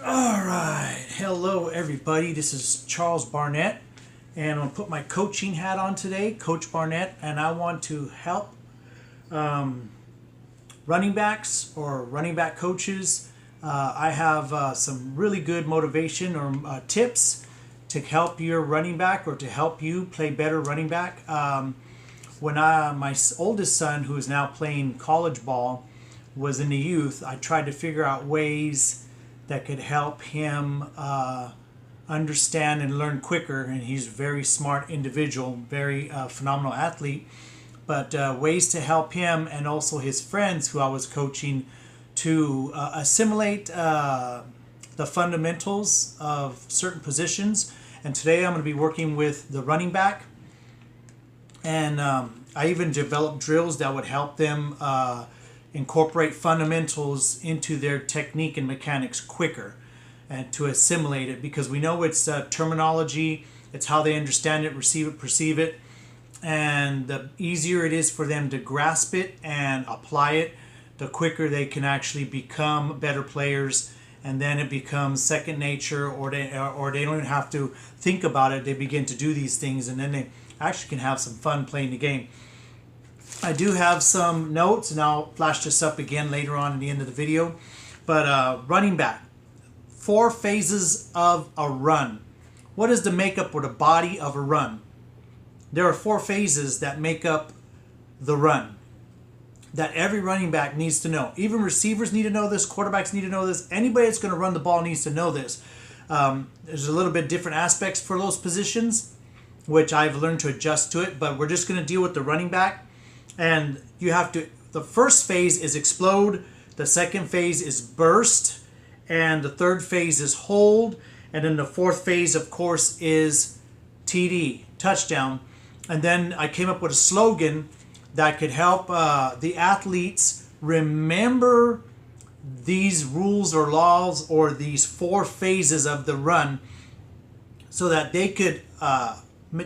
All right, hello everybody. This is Charles Barnett, and I'm gonna put my coaching hat on today, Coach Barnett, and I want to help running backs or running back coaches. I have some really good motivation or tips to help your running back or to help you play better running back. My oldest son, who is now playing college ball, was in the youth, I tried to figure out ways that could help him understand and learn quicker. And he's a very smart individual, very phenomenal athlete. But ways to help him and also his friends who I was coaching to assimilate the fundamentals of certain positions. And today I'm going to be working with the running back. And I even developed drills that would help them incorporate fundamentals into their technique and mechanics quicker and to assimilate it, because we know it's terminology, it's how they understand it, receive it, perceive it, and the easier it is for them to grasp it and apply it, the quicker they can actually become better players, and then it becomes second nature, or they don't even have to think about it. They begin to do these things, and then they actually can have some fun playing the game. I do have some notes, and I'll flash this up again later on in the end of the video. But running back, 4 phases of a run. What is the makeup or the body of a run? There are 4 phases that make up the run that every running back needs to know. Even receivers need to know this, quarterbacks need to know this, anybody that's going to run the ball needs to know this. There's a little bit different aspects for those positions, which I've learned to adjust to it, but we're just going to deal with the running back. And you have to, the first phase is explode, the second phase is burst, and the third phase is hold, and then the fourth phase, of course, is TD, touchdown. And then I came up with a slogan that could help the athletes remember these rules or laws or these 4 phases of the run so that they could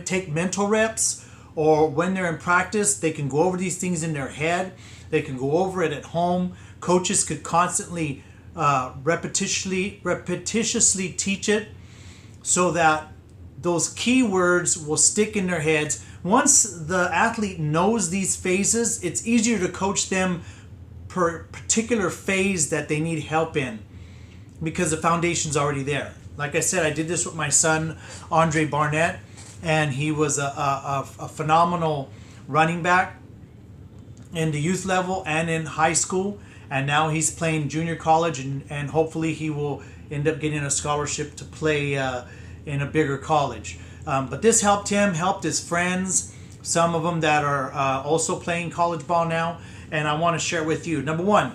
take mental reps, or when they're in practice, they can go over these things in their head. They can go over it at home. Coaches could constantly, repetitiously teach it so that those keywords will stick in their heads. Once the athlete knows these phases, it's easier to coach them per particular phase that they need help in, because the foundation's already there. Like I said, I did this with my son, Andre Barnett, and he was a phenomenal running back in the youth level and in high school. And now he's playing junior college, and hopefully he will end up getting a scholarship to play in a bigger college. But this helped him, helped his friends, some of them that are also playing college ball now. And I want to share it with you. Number 1,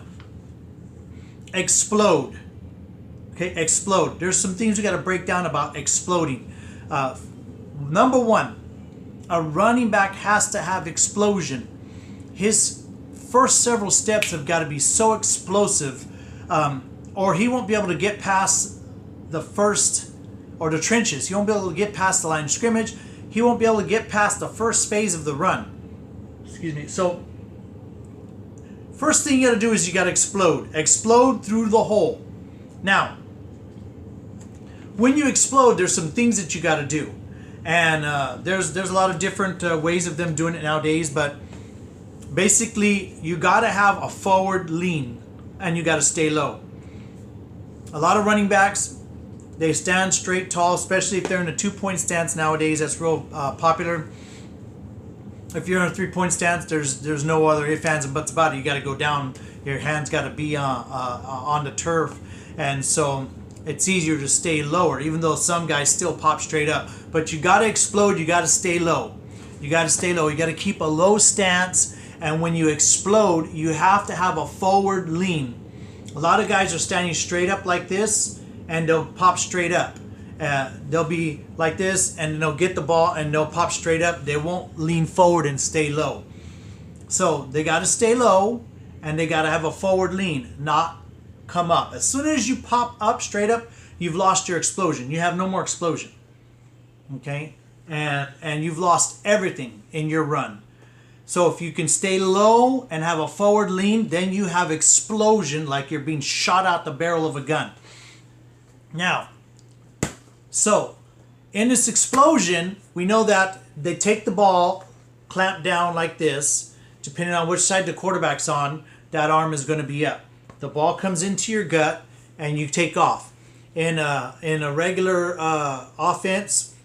explode. Okay, explode. There's some things we got to break down about exploding. Number 1, a running back has to have explosion. His first several steps have got to be so explosive, or he won't be able to get past the first, or the trenches. He won't be able to get past the line of scrimmage. He won't be able to get past the first phase of the run. Excuse me. So, first thing you got to do is you got to explode. Explode through the hole. Now, when you explode, there's some things that you got to do. And there's a lot of different ways of them doing it nowadays, but basically you got to have a forward lean and you got to stay low. A lot of running backs, they stand straight tall, especially if they're in a 2-point stance nowadays. That's real popular. If you're in a 3-point stance, there's no other ifs, ands, and buts about it. You got to go down. Your hands got to be on the turf, and so it's easier to stay lower, even though some guys still pop straight up. But you got to explode, you got to stay low. You got to stay low. You got to keep a low stance, and when you explode, you have to have a forward lean. A lot of guys are standing straight up like this, and they'll pop straight up. They'll be like this, and they'll get the ball, and they'll pop straight up. They won't lean forward and stay low. So they got to stay low, and they got to have a forward lean, not come up. As soon as you pop up straight up, you've lost your explosion. You have no more explosion. Okay? And you've lost everything in your run. So if you can stay low and have a forward lean, then you have explosion like you're being shot out the barrel of a gun. Now, so in this explosion, we know that they take the ball, clamp down like this, depending on which side the quarterback's on, that arm is going to be up. The ball comes into your gut and you take off. In a regular offense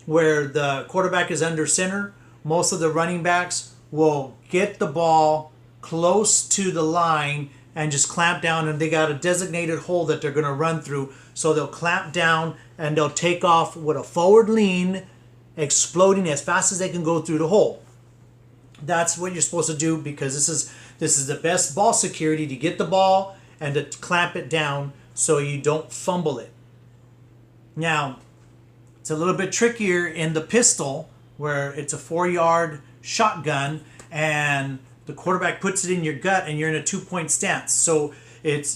where the quarterback is under center, most of the running backs will get the ball close to the line and just clamp down, and they got a designated hole that they're going to run through. So they'll clamp down and they'll take off with a forward lean, exploding as fast as they can go through the hole. That's what you're supposed to do, because this is the best ball security, to get the ball and to clamp it down so you don't fumble it. Now, it's a little bit trickier in the pistol, where it's a 4-yard shotgun and the quarterback puts it in your gut and you're in a 2-point stance. So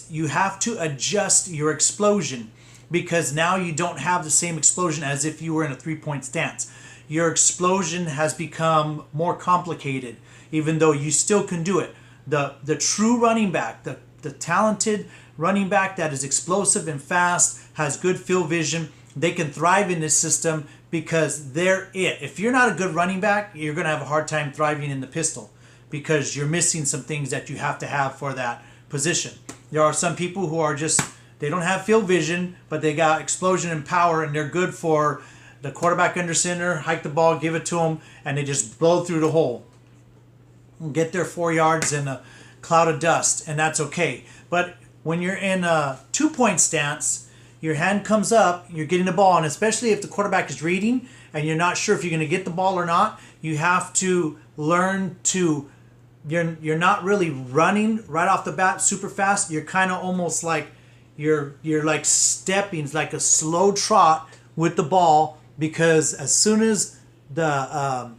you have to adjust your explosion, because now you don't have the same explosion as if you were in a 3-point stance. Your explosion has become more complicated, even though you still can do it. The true running back, the talented running back that is explosive and fast, has good field vision, they can thrive in this system because they're it. If you're not a good running back, you're going to have a hard time thriving in the pistol, because you're missing some things that you have to have for that position. There are some people who are just, they don't have field vision, but they got explosion and power, and they're good for the quarterback under center, hike the ball, give it to them, and they just blow through the hole and get their 4 yards in a cloud of dust, and that's okay. But when you're in a 2-point stance, your hand comes up, you're getting the ball, and especially if the quarterback is reading and you're not sure if you're going to get the ball or not, you have to learn to, you're not really running right off the bat super fast. You're kind of almost like you're like stepping, it's like a slow trot with the ball, because as soon as the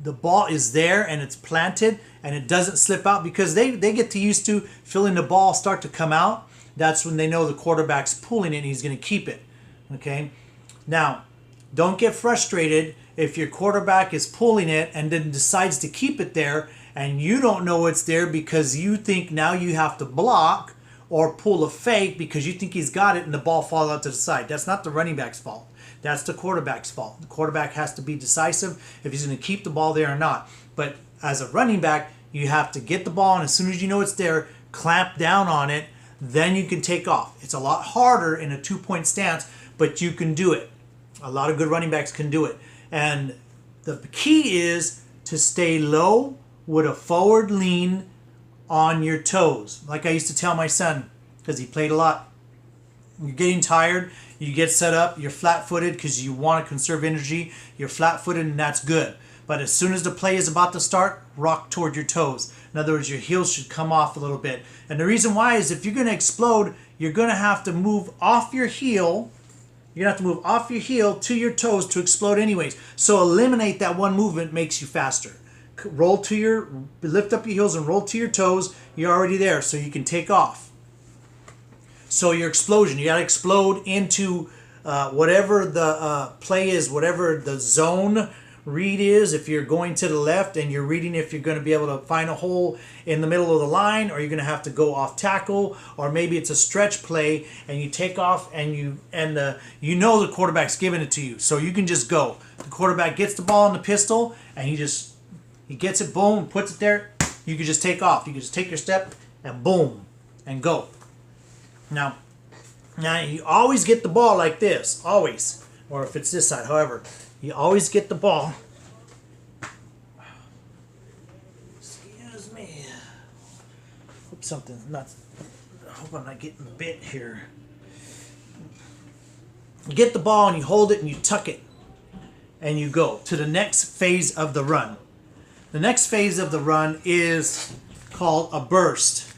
ball is there and it's planted and it doesn't slip out, because they get used to feeling the ball start to come out, that's when they know the quarterback's pulling it and he's going to keep it. Okay? Now, don't get frustrated if your quarterback is pulling it and then decides to keep it there and you don't know it's there, because you think now you have to block or pull a fake because you think he's got it and the ball falls out to the side. That's not the running back's fault. That's the quarterback's fault. The quarterback has to be decisive if he's going to keep the ball there or not. But as a running back, you have to get the ball, and as soon as you know it's there, clamp down on it, then you can take off. It's a lot harder in a 2-point stance, but you can do it. A lot of good running backs can do it. And the key is to stay low with a forward lean on your toes. Like I used to tell my son, because he played a lot. You're getting tired, you get set up, you're flat-footed because you want to conserve energy. You're flat-footed, and that's good. But as soon as the play is about to start, rock toward your toes. In other words, your heels should come off a little bit. And the reason why is if you're going to explode, you're going to have to move off your heel. You're going to have to move off your heel to your toes to explode anyways. So eliminate that one movement, makes you faster. Lift up your heels and roll to your toes. You're already there, so you can take off. So your explosion, you got to explode into whatever the play is, whatever the zone read is. If you're going to the left and you're reading if you're going to be able to find a hole in the middle of the line, or you're going to have to go off tackle, or maybe it's a stretch play and you take off and you know the quarterback's giving it to you, so you can just go. The quarterback gets the ball in the pistol and he gets it, boom, puts it there. You can just take off. You can just take your step and boom and go. Now you always get the ball like this, always, or if it's this side, however. You always get the ball. Excuse me. Hope something's not. I hope I'm not getting bit here. You get the ball and you hold it and you tuck it, and you go to the next phase of the run. The next phase of the run is called a burst.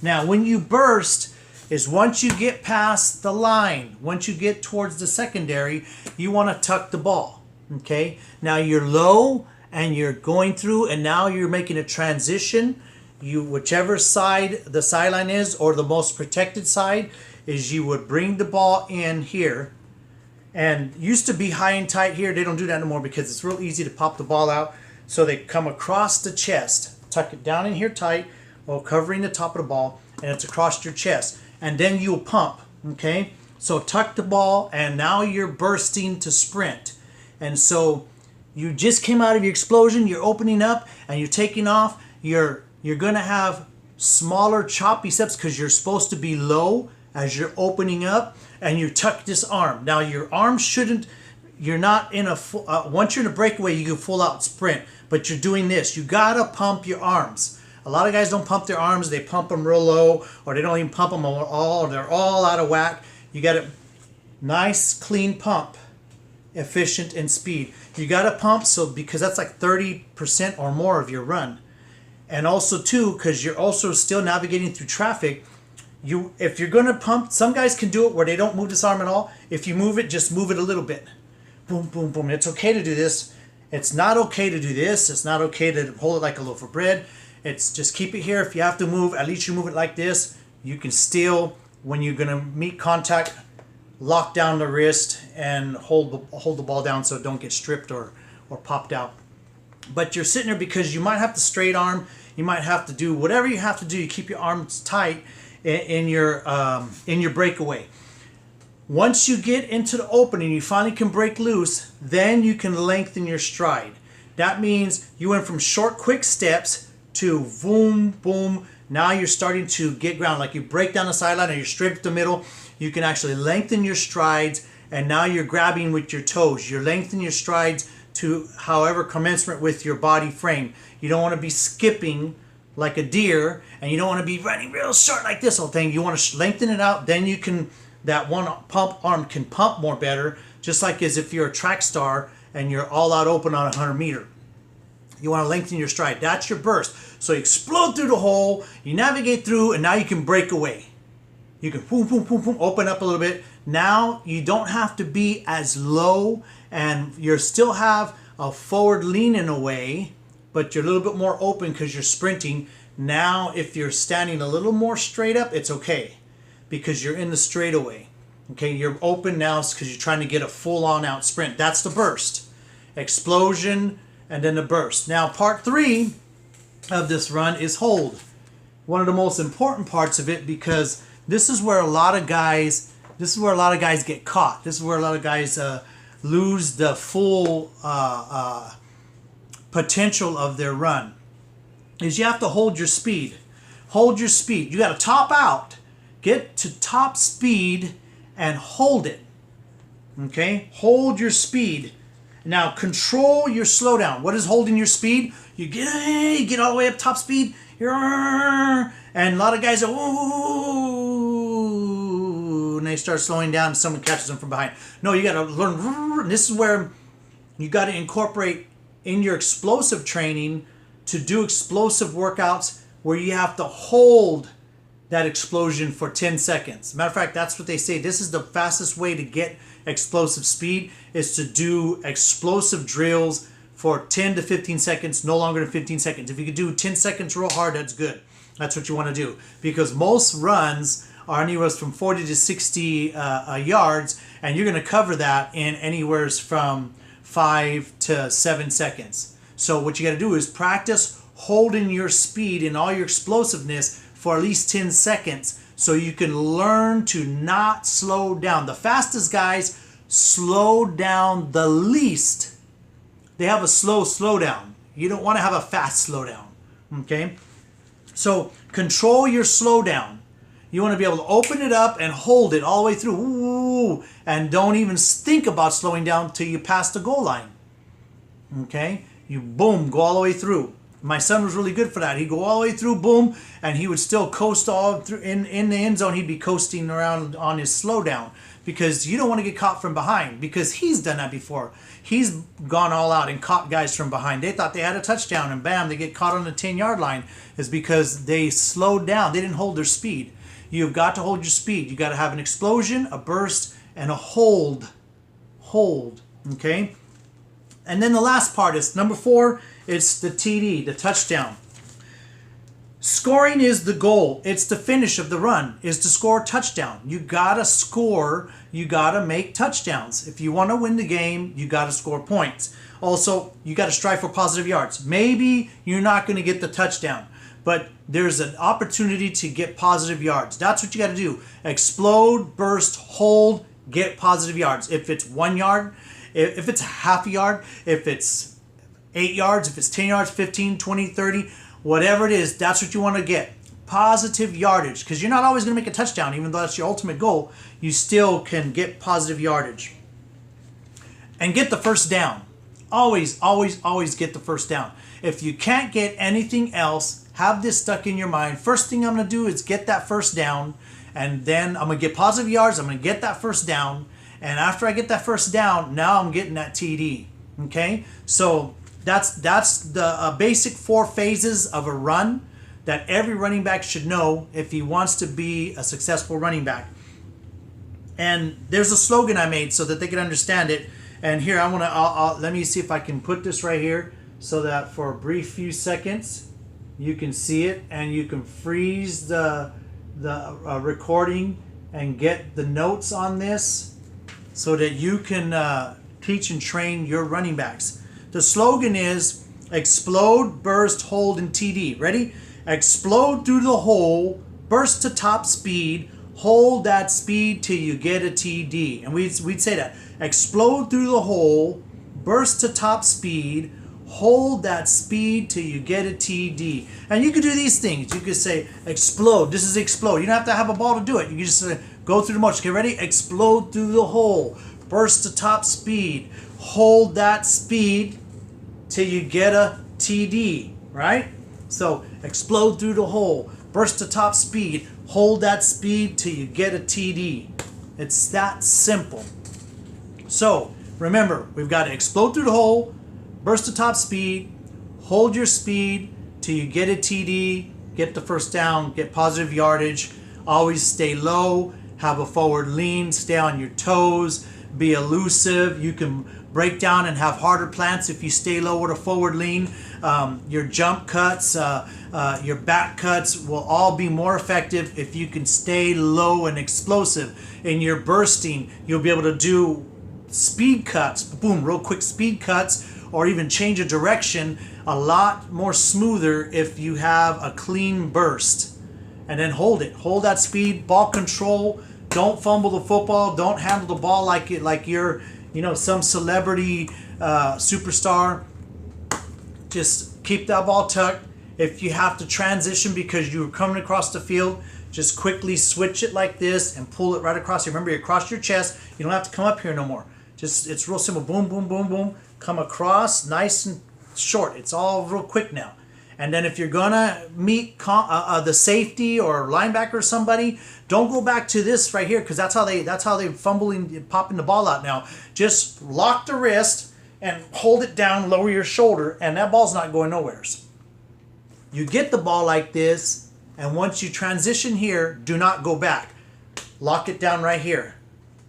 Now, when you burst, is once you get past the line, once you get towards the secondary, you want to tuck the ball. Okay, now you're low and you're going through, and now you're making a transition. Whichever side the sideline is, or the most protected side, is you would bring the ball in here. And used to be high and tight here. They don't do that anymore because it's real easy to pop the ball out. So they come across the chest, tuck it down in here tight while covering the top of the ball, and it's across your chest. And then you'll pump, okay? So tuck the ball, and now you're bursting to sprint. And so you just came out of your explosion, you're opening up, and you're taking off. You're going to have smaller choppy steps because you're supposed to be low as you're opening up, and you tuck this arm. Now your arm shouldn't, you're not in a full, once you're in a breakaway, you can full out sprint, but you're doing this. You got to pump your arms. A lot of guys don't pump their arms. They pump them real low, or they don't even pump them at all. They're all out of whack. You got a nice, clean pump, efficient and speed. You got to pump because that's like 30% or more of your run. And also too, because you're also still navigating through traffic, if you're going to pump, some guys can do it where they don't move this arm at all. If you move it, just move it a little bit. Boom, boom, boom. It's okay to do this. It's not okay to do this. It's not okay to hold it like a loaf of bread. It's just keep it here. If you have to move, at least you move it like this. You can still, when you're going to meet contact, lock down the wrist and hold the ball down so it don't get stripped or popped out. But you're sitting there because you might have to straight arm. You might have to do whatever you have to do. You keep your arms tight in your breakaway. Once you get into the opening, you finally can break loose, then you can lengthen your stride. That means you went from short, quick steps to boom, boom. Now you're starting to get ground. Like you break down the sideline or you're straight up the middle. You can actually lengthen your strides, and now you're grabbing with your toes. You're lengthening your strides to however commensurate with your body frame. You don't want to be skipping like a deer, and you don't want to be running real short like this whole thing. You want to lengthen it out, then you can, that one pump arm can pump more better, just like as if you're a track star and you're all out open on a 100-meter. You want to lengthen your stride. That's your burst. So you explode through the hole, you navigate through, and now you can break away. You can boom, boom, boom, boom, open up a little bit. Now you don't have to be as low, and you still have a forward lean in a way, but you're a little bit more open because you're sprinting. Now if you're standing a little more straight up, it's okay because you're in the straightaway. Okay, you're open now because you're trying to get a full-on out sprint. That's the burst. Explosion and then the burst. Now part 3 of this run is hold. One of the most important parts of it, because this is where a lot of guys get caught. This is where a lot of guys lose the full potential of their run. Is you have to hold your speed. Hold your speed. You got to top out. Get to top speed and hold it. Okay? Hold your speed. Now control your slowdown. What is holding your speed? You get all the way up top speed. And a lot of guys are, ooh, and they start slowing down and someone catches them from behind. No, you got to learn. This is where you got to incorporate in your explosive training to do explosive workouts where you have to hold that explosion for 10 seconds. Matter of fact, that's what they say. This is the fastest way to get explosive speed, is to do explosive drills for 10 to 15 seconds, no longer than 15 seconds. If you could do 10 seconds real hard, that's good. That's what you want to do, because most runs are anywhere from 40 to 60 yards, and you're going to cover that in anywhere from 5 to 7 seconds. So what you got to do is practice holding your speed and all your explosiveness for at least 10 seconds so you can learn to not slow down. The fastest guys slow down the least. They have a slow slowdown. You don't want to have a fast slowdown. Okay? So control your slowdown. You want to be able to open it up and hold it all the way through. Ooh, and don't even think about slowing down till you pass the goal line. Okay? You boom, go all the way through. My son was really good for that. He'd go all the way through, boom, and he would still coast all through in the end zone. He'd be coasting around on his slowdown, because you don't want to get caught from behind, because he's done that before. He's gone all out and caught guys from behind. They thought they had a touchdown, and bam, they get caught on the 10-yard line. Is because they slowed down. They didn't hold their speed. You've got to hold your speed. You got to have an explosion, a burst, and a hold. Hold, okay? And then the last part is number 4. It's the TD, the touchdown. Scoring is the goal. It's the finish of the run, is to score a touchdown. You got to score. You got to make touchdowns. If you want to win the game, you got to score points. Also, you got to strive for positive yards. Maybe you're not going to get the touchdown, but there's an opportunity to get positive yards. That's what you got to do. Explode, burst, hold, get positive yards. If it's 1 yard, if it's half a yard, if it's 8 yards, if it's 10 yards, 15, 20, 30, whatever it is, that's what you want to get. Positive yardage, because you're not always going to make a touchdown, even though that's your ultimate goal. You still can get positive yardage. And get the first down. Always, always, always get the first down. If you can't get anything else, have this stuck in your mind. First thing I'm going to do is get that first down, and then I'm going to get positive yards. I'm going to get that first down, and after I get that first down, now I'm getting that TD. Okay, so that's the basic 4 phases of a run that every running back should know if he wants to be a successful running back. And there's a slogan I made so that they can understand it. And here let me see if I can put this right here so that for a brief few seconds you can see it, and you can freeze the recording and get the notes on this so that you can teach and train your running backs. The slogan is explode, burst, hold, and TD. Ready? Explode through the hole, burst to top speed, hold that speed till you get a TD. And we'd say that. Explode through the hole, burst to top speed, hold that speed till you get a TD. And you could do these things. You could say explode. This is explode. You don't have to have a ball to do it. You can just go through the motion. Okay, ready? Explode through the hole, burst to top speed, hold that speed till you get a TD, right? So explode through the hole, burst to top speed, hold that speed till you get a TD. It's that simple. So remember, we've got to explode through the hole, burst to top speed, hold your speed till you get a TD, get the first down, get positive yardage. Always stay low, have a forward lean, stay on your toes, be elusive. You can break down and have harder plants if you stay low with a forward lean. Your jump cuts, your back cuts will all be more effective if you can stay low and explosive. In your bursting, you'll be able to do speed cuts, boom, real quick speed cuts, or even change a direction a lot more smoother if you have a clean burst. And then hold it. Hold that speed, ball control. Don't fumble the football. Don't handle the ball like you're, some celebrity superstar. Just keep that ball tucked. If you have to transition because you're coming across the field, just quickly switch it like this and pull it right across. Remember, you cross your chest. You don't have to come up here no more. It's real simple. Boom, boom, boom, boom. Come across, nice and short. It's all real quick now. And then if you're gonna meet the safety or linebacker or somebody, don't go back to this right here, because that's how they fumbling, popping the ball out now. Just lock the wrist and hold it down, lower your shoulder, and that ball's not going nowheres. You get the ball like this, and once you transition here, do not go back. Lock it down right here.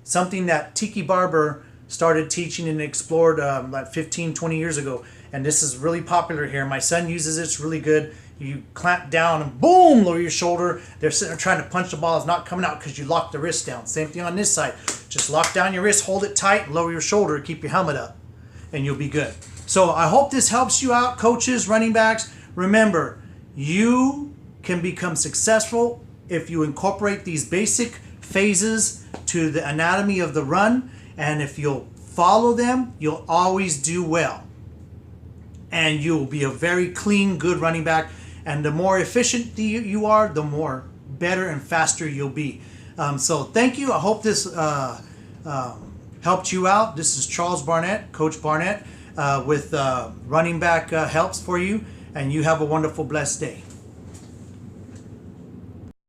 Something that Tiki Barber started teaching and explored like 15, 20 years ago. And this is really popular here. My son uses it. It's really good. You clamp down and boom, lower your shoulder. They're sitting there trying to punch the ball. It's not coming out because you locked the wrist down. Same thing on this side. Just lock down your wrist, hold it tight, lower your shoulder, keep your helmet up, and you'll be good. So I hope this helps you out, coaches, running backs. Remember, you can become successful if you incorporate these basic phases to the anatomy of the run. And if you'll follow them, you'll always do well. And you'll be a very clean, good running back. And the more efficient you are, the more better and faster you'll be. So thank you. I hope this helped you out. This is Charles Barnett, Coach Barnett, with Running Back Helps for you. And you have a wonderful, blessed day.